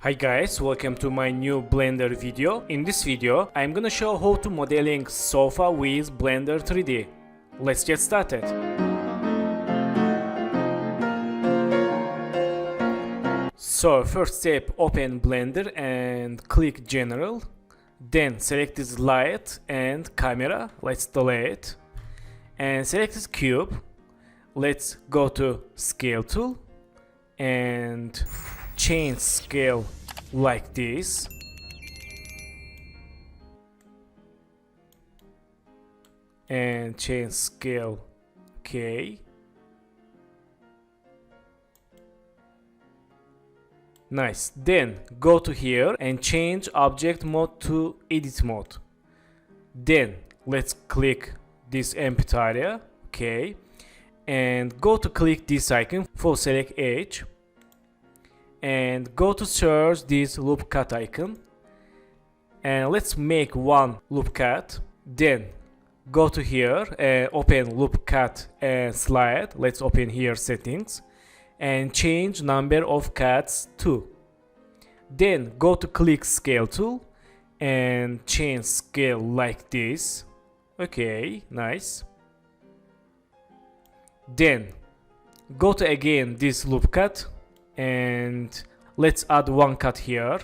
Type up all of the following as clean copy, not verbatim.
Hi guys, welcome to my new Blender video. In this video, I'm gonna show how to modeling sofa with Blender 3D. Let's get started. So first step, open Blender and click General. Then select this light and camera. Let's delay it. And select this cube. Let's go to Scale tool and change scale like this. And change scale. Okay. Nice. Then go to here and change object mode to edit mode. Then let's click this empty area. Okay. And go to click this icon for select edge. And go to search this loop cut icon. And let's make one loop cut. Then go to here and open loop cut and slide. Let's open here settings. And change number of cuts to. Then go to click scale tool and change scale like this. Okay, nice. Then go to again this loop cut and let's add one cut here.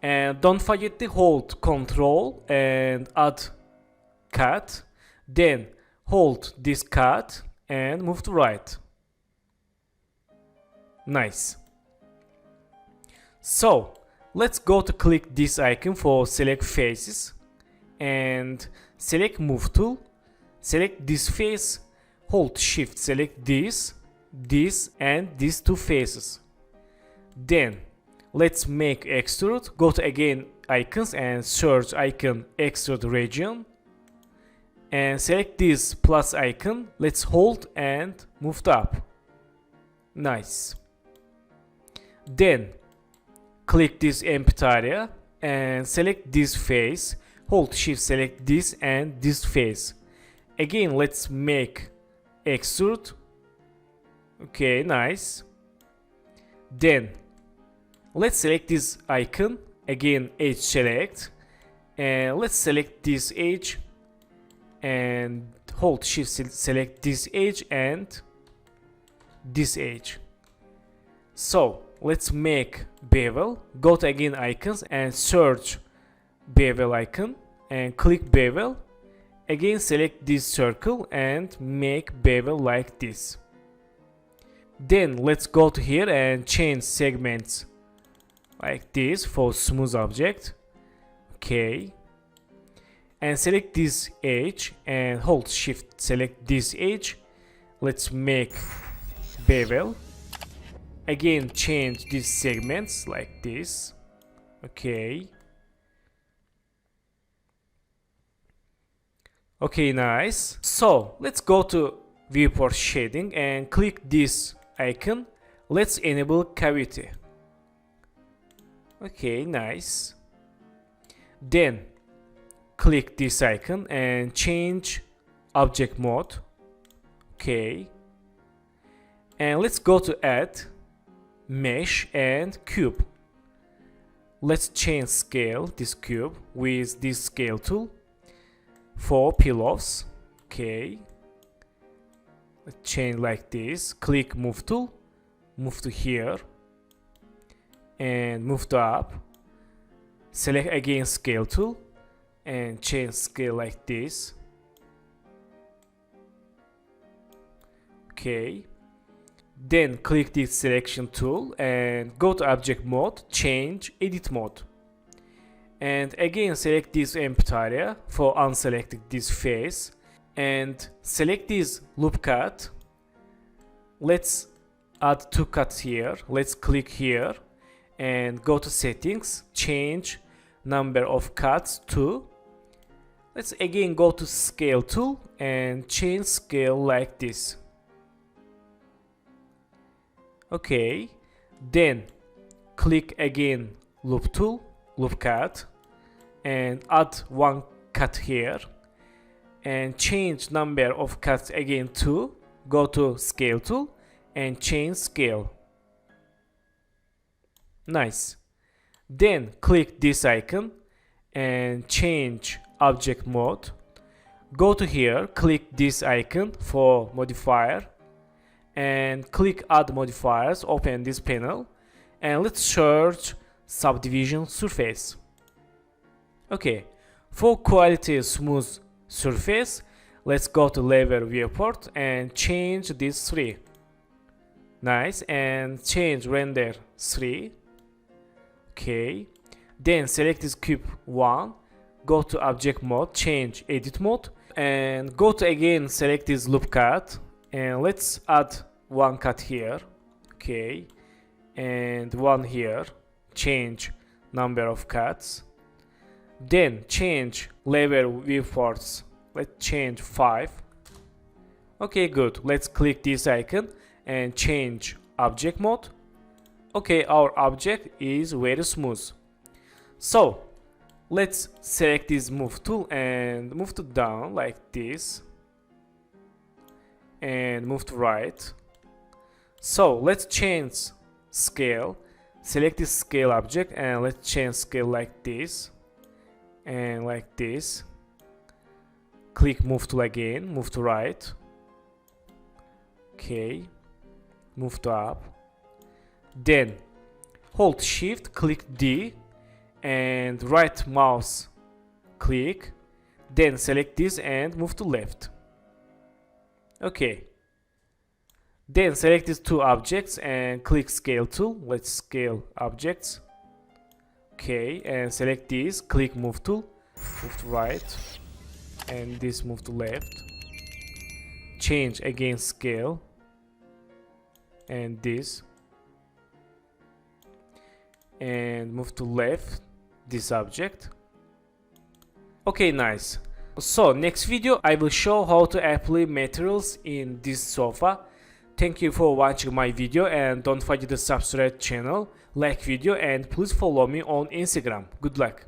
And don't forget to hold Control and add cut. Then hold this cut and move to right. Nice. So let's go to click this icon for select faces and select move tool. Select this face, hold shift, select this and these two faces. Then let's make extrude. Go to again icons and search icon extrude region and select this plus icon. Let's hold and move up. Nice. Then click this empty area and select this face, hold shift, select this and this face. Again let's make extrude. Okay, nice. Then let's select this icon, again edge select, and let's select this edge and hold shift, select this edge and this edge. So let's make bevel. Go to again icons and search bevel icon and click bevel. Again select this circle and make bevel like this. Then let's go to here and change segments like this for smooth object. Okay. And select this edge and hold shift, select this edge. Let's make bevel. Again change these segments like this. Okay. Okay, nice. So let's go to viewport shading and click this icon. Let's enable cavity. Okay, nice. Then click this icon and change object mode. Okay. And let's go to add mesh and cube. Let's change scale this cube with this scale tool for pillows. Okay. Let's change like this. Click move tool, move to here and move to up. Select again scale tool and change scale like this. Okay. Then click this selection tool and go to object mode, change edit mode. And again select this empty area for unselected this face and select this loop cut. Let's add two cuts here. Let's click here and go to settings, change number of cuts to. Let's again go to scale tool and change scale like this. Okay. Then click again loop tool, loop cut and add one cut here and change number of cuts again to. Go to scale tool and change scale. Nice. Then click this icon and change object mode. Go to here, click this icon for modifier and click add modifiers, open this panel and let's search subdivision surface. Okay, for quality smooth surface, let's go to lever viewport and change this 3. Nice, and change render 3. Okay, then select this cube 1, go to object mode, change edit mode and go to again select this loop cut and let's add one cut here. Okay, and one here, change number of cuts, then change lever viewports, let's change 5. Okay, good, let's click this icon and change object mode. Okay, our object is very smooth. So let's select this move tool and move to down like this and move to right. So let's change scale, select this scale object and let's change scale like this and like this. Click move tool again, move to right. Okay, move to up. Then hold shift, click D and right mouse click, then select this and move to left. Okay, then select these two objects and click scale tool, let's scale objects. Okay, and select this, click move tool, move to right and this move to left. Change again scale and this and move to left this object. Okay, nice. So next video I will show how to apply materials in this sofa. Thank you for watching my video and don't forget to subscribe channel, like video and please follow me on Instagram. Good luck.